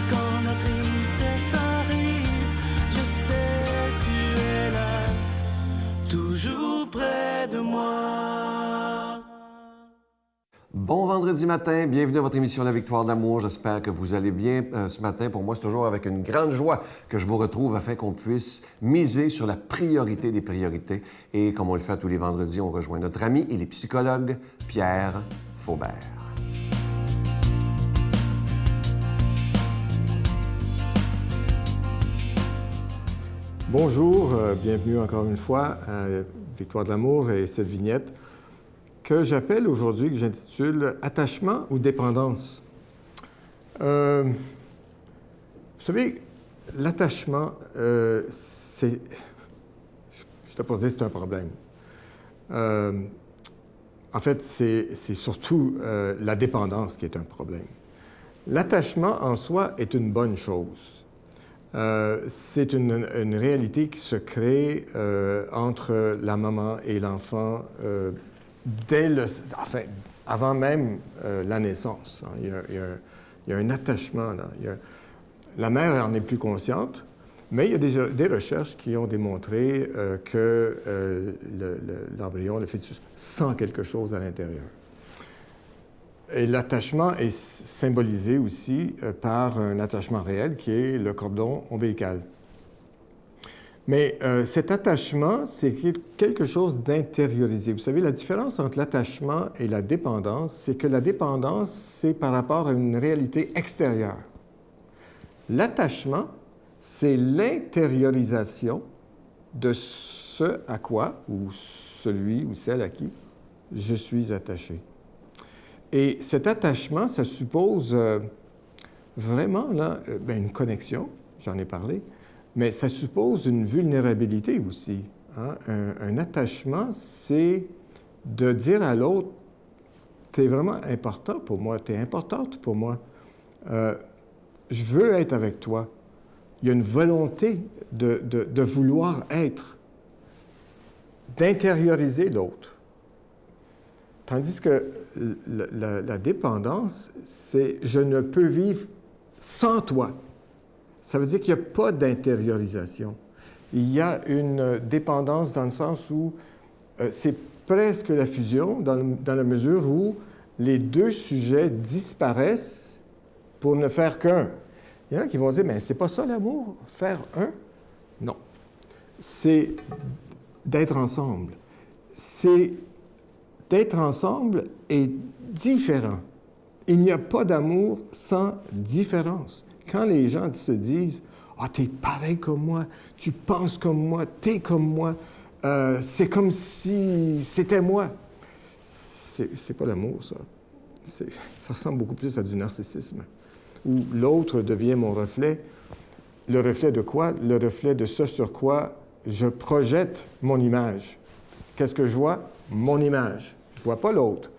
Et quand la tristesse arrive, je sais tu es là, toujours près de moi. Bon vendredi matin, bienvenue à votre émission La Victoire de l'amour. J'espère que vous allez bien ce matin. Pour moi, c'est toujours avec une grande joie que je vous retrouve afin qu'on puisse miser sur la priorité des priorités. Et comme on le fait tous les vendredis, on rejoint notre ami, il est psychologue, Pierre Faubert. Bonjour, bienvenue encore une fois à Victoire de l'amour et cette vignette que j'appelle aujourd'hui, que j'intitule « Attachement ou dépendance ». Vous savez, l'attachement, c'est... Je t'ai pas dit que c'est un problème. En fait, c'est surtout la dépendance qui est un problème. L'attachement en soi est une bonne chose. C'est une réalité qui se crée entre la maman et l'enfant avant même la naissance. Hein. Il y a un attachement là. La mère en est plus consciente, mais il y a des recherches qui ont démontré que l'embryon, le fœtus, sent quelque chose à l'intérieur. Et l'attachement est symbolisé aussi par un attachement réel qui est le cordon ombilical. Mais cet attachement, c'est quelque chose d'intériorisé. Vous savez, la différence entre l'attachement et la dépendance, c'est que la dépendance, c'est par rapport à une réalité extérieure. L'attachement, c'est l'intériorisation de ce à quoi, ou celui ou celle à qui, je suis attaché. Et cet attachement, ça suppose vraiment là, une connexion, j'en ai parlé, mais ça suppose une vulnérabilité aussi. Hein? Un attachement, c'est de dire à l'autre, « Tu es vraiment important pour moi, tu es importante pour moi, je veux être avec toi. » Il y a une volonté de vouloir être, d'intérioriser l'autre. Tandis que la dépendance, c'est « je ne peux vivre sans toi ». Ça veut dire qu'il n'y a pas d'intériorisation. Il y a une dépendance dans le sens où c'est presque la fusion, dans la mesure où les deux sujets disparaissent pour ne faire qu'un. Il y en a qui vont dire, mais c'est pas ça l'amour, faire un? Non. C'est d'être ensemble. C'est d'être ensemble est différent. Il n'y a pas d'amour sans différence. Quand les gens se disent « Ah, t'es pareil comme moi, tu penses comme moi, t'es comme moi, c'est comme si c'était moi », c'est pas l'amour, ça. Ça ressemble beaucoup plus à du narcissisme, où l'autre devient mon reflet. Le reflet de quoi? Le reflet de ce sur quoi je projette mon image. Qu'est-ce que je vois? Mon image. Je ne vois pas l'autre.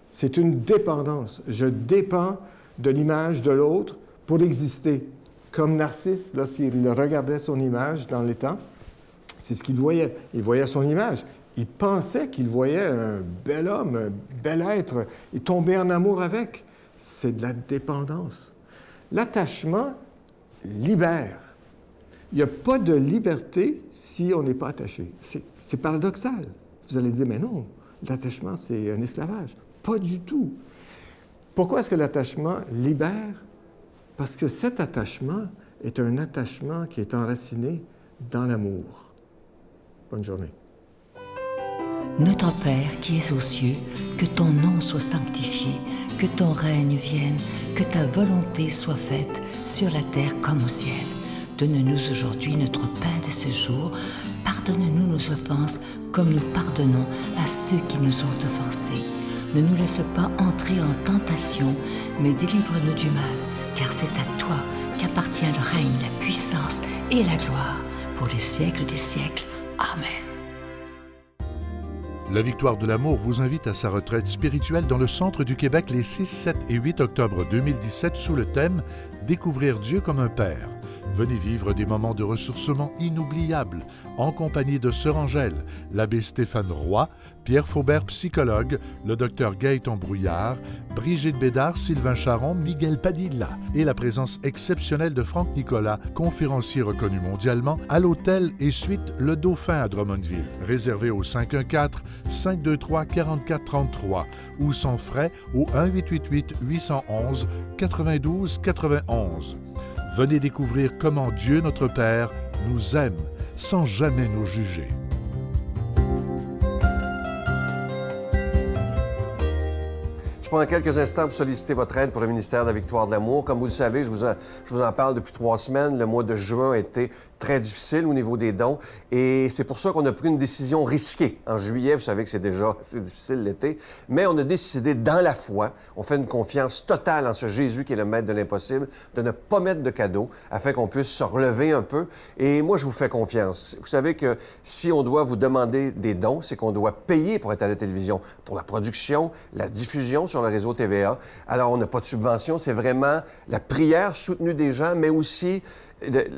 C'est une dépendance. Je dépends de l'image de l'autre pour exister. Comme Narcisse, lorsqu'il regardait son image dans les temps, c'est ce qu'il voyait. Il voyait son image. Il pensait qu'il voyait un bel homme, un bel être. Il tombait en amour avec. C'est de la dépendance. L'attachement libère. Il n'y a pas de liberté si on n'est pas attaché. C'est paradoxal. Vous allez dire, mais non, l'attachement, c'est un esclavage. Pas du tout. Pourquoi est-ce que l'attachement libère? Parce que cet attachement est un attachement qui est enraciné dans l'amour. Bonne journée. Notre Père qui es aux cieux, que ton nom soit sanctifié, que ton règne vienne, que ta volonté soit faite sur la terre comme au ciel. Donne-nous aujourd'hui notre pain de ce jour. Pardonne-nous nos offenses comme nous pardonnons à ceux qui nous ont offensés. Ne nous laisse pas entrer en tentation, mais délivre-nous du mal, car c'est à toi qu'appartient le règne, la puissance et la gloire pour les siècles des siècles. Amen. La Victoire de l'amour vous invite à sa retraite spirituelle dans le centre du Québec les 6, 7 et 8 octobre 2017 sous le thème « Découvrir Dieu comme un Père ». Venez vivre des moments de ressourcement inoubliables en compagnie de Sœur Angèle, l'abbé Stéphane Roy, Pierre Faubert, psychologue, le docteur Gaëtan Brouillard, Brigitte Bédard, Sylvain Charon, Miguel Padilla et la présence exceptionnelle de Franck Nicolas, conférencier reconnu mondialement, à l'hôtel et suite Le Dauphin à Drummondville. Réservé au 514-523-4433 ou sans frais au 1-888-811-92-91. Venez découvrir comment Dieu notre Père nous aime sans jamais nous juger. Je prends quelques instants pour solliciter votre aide pour le ministère de la Victoire de l'Amour. Comme vous le savez, je vous en parle depuis 3 semaines. Le mois de juin a été très difficile au niveau des dons et c'est pour ça qu'on a pris une décision risquée. En juillet, vous savez que c'est déjà assez difficile l'été, mais on a décidé dans la foi, on fait une confiance totale en ce Jésus qui est le maître de l'impossible, de ne pas mettre de cadeaux afin qu'on puisse se relever un peu. Et moi, je vous fais confiance. Vous savez que si on doit vous demander des dons, c'est qu'on doit payer pour être à la télévision, pour la production, la diffusion sur le réseau TVA. Alors, on n'a pas de subvention, c'est vraiment la prière soutenue des gens, mais aussi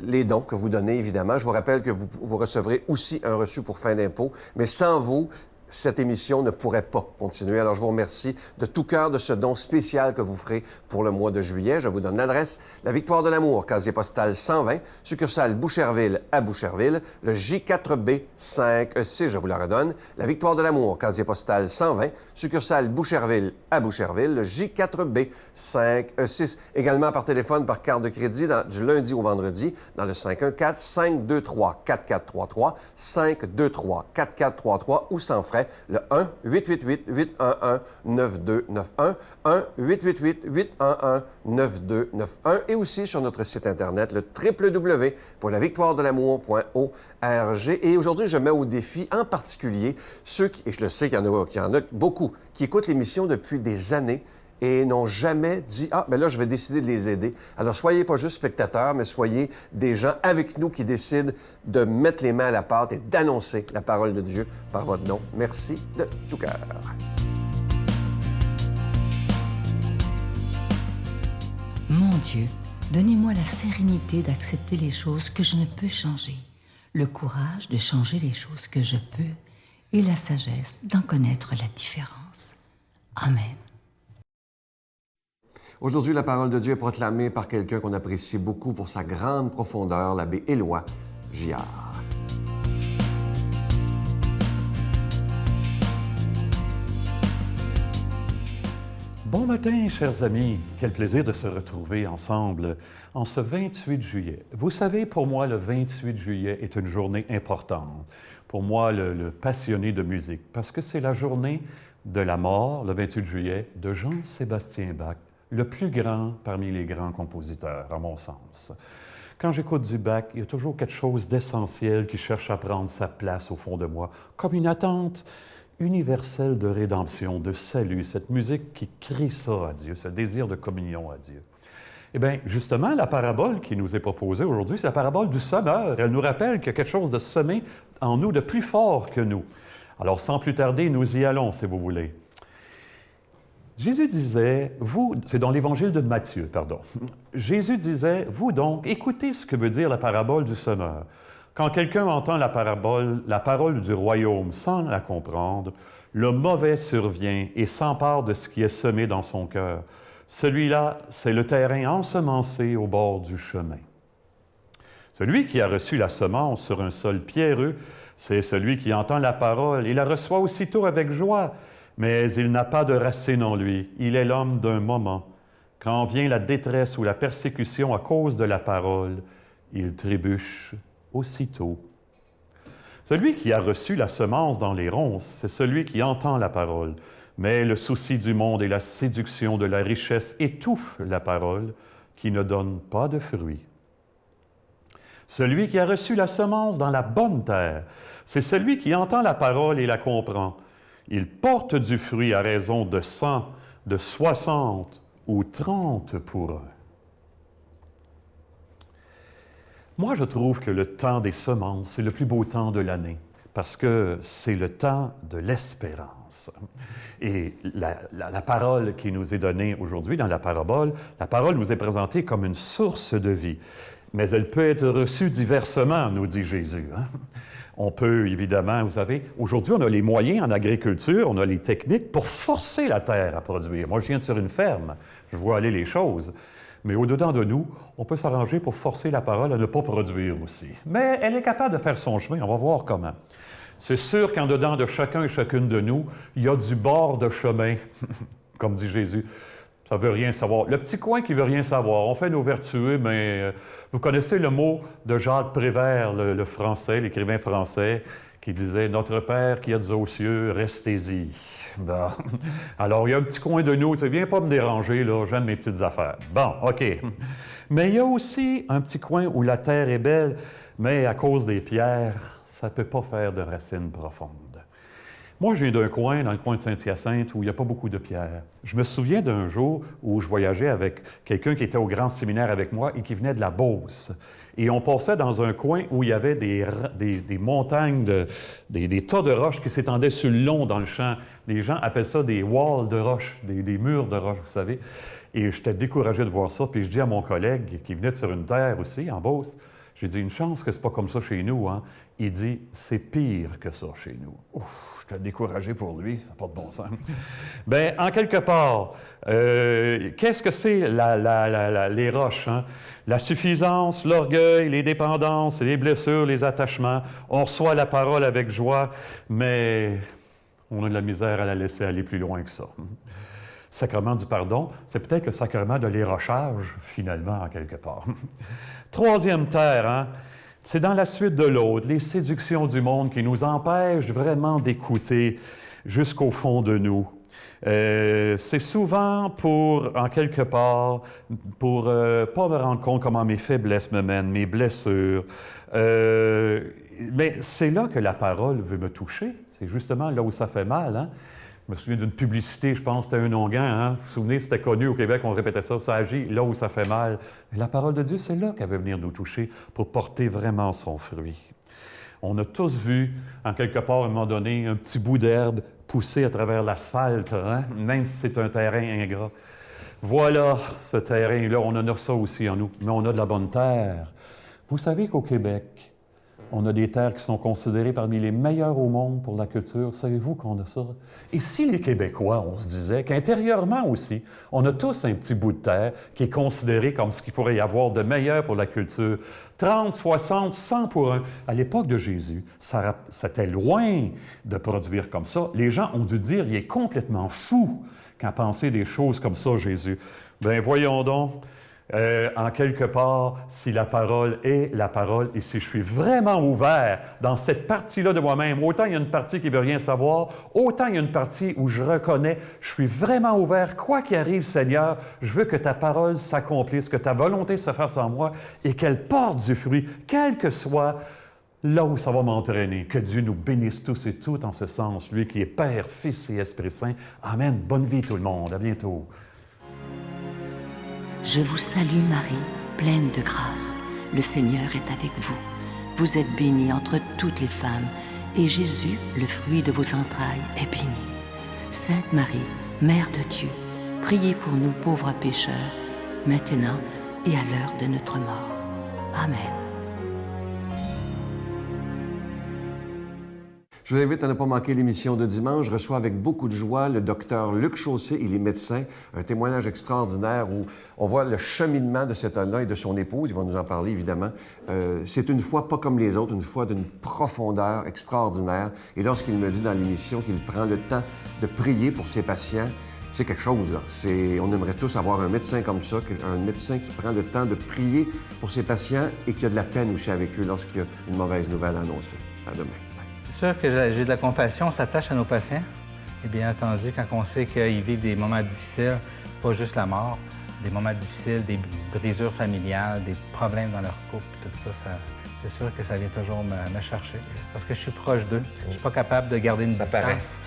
les dons que vous donnez, évidemment. Je vous rappelle que vous recevrez aussi un reçu pour fin d'impôt, mais sans vous, cette émission ne pourrait pas continuer. Alors, je vous remercie de tout cœur de ce don spécial que vous ferez pour le mois de juillet. Je vous donne l'adresse, la Victoire de l'Amour, casier postal 120, succursale Boucherville à Boucherville, le J4B 5E6, je vous la redonne. La Victoire de l'Amour, casier postal 120, succursale Boucherville à Boucherville, le J4B 5E6. Également par téléphone, par carte de crédit, du lundi au vendredi, dans le 514-523-4433, 523-4433 ou sans frais, le 1-888-811-9291, 1-888-811-9291 et aussi sur notre site Internet, le www.lavictoiredelamour.org. Et aujourd'hui, je mets au défi en particulier ceux qui, et je le sais qu'il y en a beaucoup, qui écoutent l'émission depuis des années et n'ont jamais dit « Ah, ben là, je vais décider de les aider. » Alors, soyez pas juste spectateurs, mais soyez des gens avec nous qui décident de mettre les mains à la pâte et d'annoncer la parole de Dieu par votre nom. Merci de tout cœur. Mon Dieu, donnez-moi la sérénité d'accepter les choses que je ne peux changer, le courage de changer les choses que je peux et la sagesse d'en connaître la différence. Amen. Aujourd'hui, la parole de Dieu est proclamée par quelqu'un qu'on apprécie beaucoup pour sa grande profondeur, l'abbé Éloi Giard. Bon matin, chers amis. Quel plaisir de se retrouver ensemble en ce 28 juillet. Vous savez, pour moi, le 28 juillet est une journée importante. Pour moi, le passionné de musique, parce que c'est la journée de la mort, le 28 juillet, de Jean-Sébastien Bach, le plus grand parmi les grands compositeurs, à mon sens. Quand j'écoute du Bach, il y a toujours quelque chose d'essentiel qui cherche à prendre sa place au fond de moi, comme une attente universelle de rédemption, de salut, cette musique qui crie ça à Dieu, ce désir de communion à Dieu. Eh bien, justement, la parabole qui nous est proposée aujourd'hui, c'est la parabole du semeur. Elle nous rappelle qu'il y a quelque chose de semé en nous de plus fort que nous. Alors, sans plus tarder, nous y allons, si vous voulez. Jésus disait, c'est dans l'Évangile de Matthieu, pardon. Jésus disait, vous donc, écoutez ce que veut dire la parabole du semeur. Quand quelqu'un entend la parole du royaume sans la comprendre, le mauvais survient et s'empare de ce qui est semé dans son cœur. Celui-là, c'est le terrain ensemencé au bord du chemin. Celui qui a reçu la semence sur un sol pierreux, c'est celui qui entend la parole et la reçoit aussitôt avec joie. Mais il n'a pas de racine en lui. Il est l'homme d'un moment. Quand vient la détresse ou la persécution à cause de la parole, il trébuche aussitôt. Celui qui a reçu la semence dans les ronces, c'est celui qui entend la parole. Mais le souci du monde et la séduction de la richesse étouffent la parole, qui ne donne pas de fruits. Celui qui a reçu la semence dans la bonne terre, c'est celui qui entend la parole et la comprend. Il porte du fruit à raison de 100, de 60 ou 30 pour un. Moi, je trouve que le temps des semences, c'est le plus beau temps de l'année, parce que c'est le temps de l'espérance. Et la parole qui nous est donnée aujourd'hui dans la parole nous est présentée comme une source de vie. mais elle peut être reçue diversement, nous dit Jésus. Hein? On peut, évidemment, vous savez, aujourd'hui, on a les moyens en agriculture, on a les techniques pour forcer la terre à produire. Moi, je viens de sur une ferme, je vois aller les choses. Mais au-dedans de nous, on peut s'arranger pour forcer la parole à ne pas produire aussi. Mais elle est capable de faire son chemin, on va voir comment. C'est sûr qu'en dedans de chacun et chacune de nous, il y a du bord de chemin, comme dit Jésus. Ça ne veut rien savoir. Le petit coin qui ne veut rien savoir. On fait nos vertueux, mais vous connaissez le mot de Jacques Prévert, le Français, l'écrivain français, qui disait « Notre Père qui êtes aux cieux, restez-y. » Bon. Alors, il y a un petit coin de nous, tu ne viens pas me déranger, là, j'aime mes petites affaires. Bon, OK. Mais il y a aussi un petit coin où la terre est belle, mais à cause des pierres, ça ne peut pas faire de racines profondes. Moi, je viens d'un coin, dans le coin de Saint-Hyacinthe, où il n'y a pas beaucoup de pierres. Je me souviens d'un jour où je voyageais avec quelqu'un qui était au grand séminaire avec moi et qui venait de la Beauce. Et on passait dans un coin où il y avait des montagnes, des tas de roches qui s'étendaient sur le long dans le champ. Les gens appellent ça des walls de roches, des murs de roches, vous savez. Et j'étais découragé de voir ça. Puis je dis à mon collègue, qui venait de sur une terre aussi, en Beauce, j'ai dit, une chance que c'est pas comme ça chez nous, hein? Il dit, c'est pire que ça chez nous. Ouf, j'étais découragé pour lui, ça n'a pas de bon sens. Bien, en quelque part, qu'est-ce que c'est les roches? Hein? La suffisance, l'orgueil, les dépendances, les blessures, les attachements. On reçoit la parole avec joie, mais on a de la misère à la laisser aller plus loin que ça. Sacrement du pardon, c'est peut-être le sacrement de l'érochage, finalement, en quelque part. Troisième terre, hein? C'est dans la suite de l'autre, les séductions du monde qui nous empêchent vraiment d'écouter jusqu'au fond de nous. C'est souvent pour, en quelque part, pour pas me rendre compte comment mes faiblesses me mènent, mes blessures. Mais c'est là que la parole veut me toucher. C'est justement là où ça fait mal, hein? Je me souviens d'une publicité, je pense que c'était un onguent, hein? Vous vous souvenez, c'était connu au Québec, on répétait ça, ça agit là où ça fait mal. Mais la parole de Dieu, c'est là qu'elle veut venir nous toucher pour porter vraiment son fruit. On a tous vu, en quelque part, à un moment donné, un petit bout d'herbe pousser à travers l'asphalte, hein? Même si c'est un terrain ingrat. Voilà ce terrain-là, on en a ça aussi en nous, mais on a de la bonne terre. Vous savez qu'au Québec, on a des terres qui sont considérées parmi les meilleures au monde pour la culture. Savez-vous qu'on a ça? Et si les Québécois, on se disait qu'intérieurement aussi, on a tous un petit bout de terre qui est considéré comme ce qu'il pourrait y avoir de meilleur pour la culture. 30, 60, 100 pour 1. À l'époque de Jésus, c'était loin de produire comme ça. Les gens ont dû dire, il est complètement fou quand penser des choses comme ça, Jésus. Bien, voyons donc. En quelque part, si la parole est la parole et si je suis vraiment ouvert dans cette partie-là de moi-même, autant il y a une partie qui ne veut rien savoir, autant il y a une partie où je reconnais, je suis vraiment ouvert, quoi qu'il arrive, Seigneur, je veux que ta parole s'accomplisse, que ta volonté se fasse en moi et qu'elle porte du fruit, quel que soit là où ça va m'entraîner. Que Dieu nous bénisse tous et toutes en ce sens, lui qui est Père, Fils et Esprit Saint. Amen. Bonne vie tout le monde. À bientôt. Je vous salue Marie, pleine de grâce. Le Seigneur est avec vous. Vous êtes bénie entre toutes les femmes, et Jésus, le fruit de vos entrailles, est béni. Sainte Marie, Mère de Dieu, priez pour nous pauvres pécheurs, maintenant et à l'heure de notre mort. Amen. Je vous invite à ne pas manquer l'émission de dimanche. Je reçois avec beaucoup de joie le docteur Luc Chaussé. Il est médecin. Un témoignage extraordinaire où on voit le cheminement de cet homme-là et de son épouse. Il va nous en parler, évidemment. C'est une foi pas comme les autres, une foi d'une profondeur extraordinaire. Et lorsqu'il me dit dans l'émission qu'il prend le temps de prier pour ses patients, c'est quelque chose, là. On aimerait tous avoir un médecin comme ça, un médecin qui prend le temps de prier pour ses patients et qui a de la peine aussi avec eux lorsqu'il y a une mauvaise nouvelle à annoncer. À demain. C'est sûr que j'ai de la compassion, on s'attache à nos patients. Et bien entendu, quand on sait qu'ils vivent des moments difficiles, pas juste la mort, des moments difficiles, des brisures familiales, des problèmes dans leur couple, tout ça, c'est sûr que ça vient toujours me chercher. Parce que je suis proche d'eux. Je suis pas capable de garder une distance.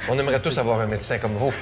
On aimerait tous avoir un médecin comme vous.